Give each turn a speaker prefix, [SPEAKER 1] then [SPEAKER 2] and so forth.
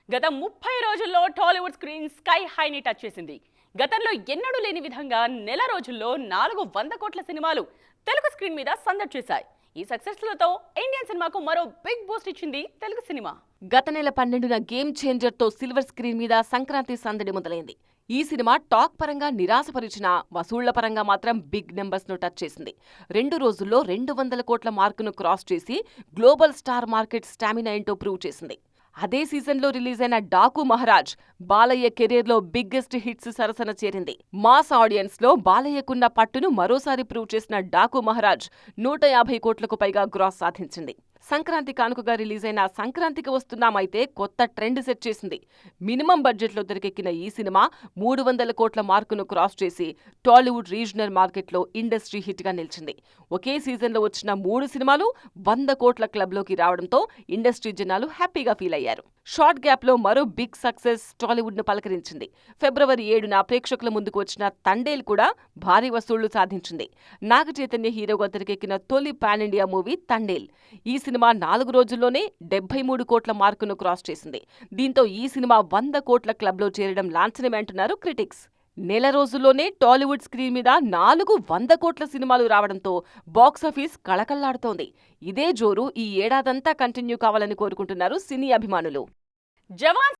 [SPEAKER 1] గత 30 రోజుల్లో Tollywood screen sky హైని touch చేసింది. గతంలో ఎన్నడూ లేని విధంగా నెల రోజుల్లో 400 కోట్ల సినిమాలు తెలుగు స్క్రీన్ మీద సందడి చేశాయి. ఈ సక్సెస్లతో ఇండియన్ సినిమాకు మరో బిగ్ బూస్ట్ ఇచ్చింది తెలుగు సినిమా.
[SPEAKER 2] గత నెల 12న గేమ్ చేంజర్ తో సిల్వర్ స్క్రీన్ మీద సంక్రాంతి సందడి మొదలైంది. ఈ సినిమా టాక్ పరంగా నిరాశపరిచినా వసూళ్ల పరంగా మాత్రం బిగ్ నెంబర్స్ ను టచ్ చేసింది. 2 రోజుల్లో 200 కోట్ల మార్కును క్రాస్ చేసి గ్లోబల్ స్టార్ మార్కెట్ స్టామినా ఏంటో ప్రూవ్ చేసింది. అదే సీజన్లో రిలీజ్ అయిన డాకు మహారాజ్ బాలయ్య కెరీర్లో బిగ్గెస్ట్ హిట్స్ సరసన చేరింది. మాస్ ఆడియన్స్ లో బాలయ్యకున్న పట్టును మరోసారి ప్రూవ్ చేసిన డాకు మహారాజ్ 150 కోట్లకు పైగా గ్రాస్ సాధించింది. సంక్రాంతి కానుకగా రిలీజ్ అయిన సంక్రాంతికి వస్తున్నామైతే కొత్త ట్రెండ్ సెట్ చేసింది. మినిమం బడ్జెట్లో తెరకెక్కిన ఈ సినిమా 300 కోట్ల మార్కును క్రాస్ చేసి టాలీవుడ్ రీజనల్ మార్కెట్లో ఇండస్ట్రీ హిట్ గా నిలిచింది. ఒకే సీజన్లో వచ్చిన 3 సినిమాలు 100 కోట్ల క్లబ్లోకి రావడంతో ఇండస్ట్రీ జనాలు హ్యాపీగా ఫీల్ అయ్యారు. షార్ట్ గ్యాప్ లో మరో బిగ్ సక్సెస్ టాలీవుడ్ ను పలకరించింది. ఫిబ్రవరి 7న ప్రేక్షకుల ముందుకు వచ్చిన తండేల్ కూడా భారీ వసూళ్లు సాధించింది. నాగ చైతన్య హీరోగా తెరకెక్కిన తొలి పాన్ ఇండియా మూవీ తండేల్. ఈ సినిమా 4 రోజుల్లోనే 73 కోట్ల మార్కును క్రాస్ చేసింది. దీంతో ఈ సినిమా 100 కోట్ల క్లబ్లో చేరడం లాంఛనమే అంటున్నారు క్రిటిక్స్. నెల రోజుల్లోనే టాలీవుడ్ స్క్రీన్ మీద 400 కోట్ల సినిమాలు రావడంతో బాక్సాఫీస్ కళకళ్లాడుతోంది. ఇదే జోరు ఈ ఏడాదంతా కంటిన్యూ కావాలని కోరుకుంటున్నారు సినీ అభిమానులు.
[SPEAKER 1] జవాన్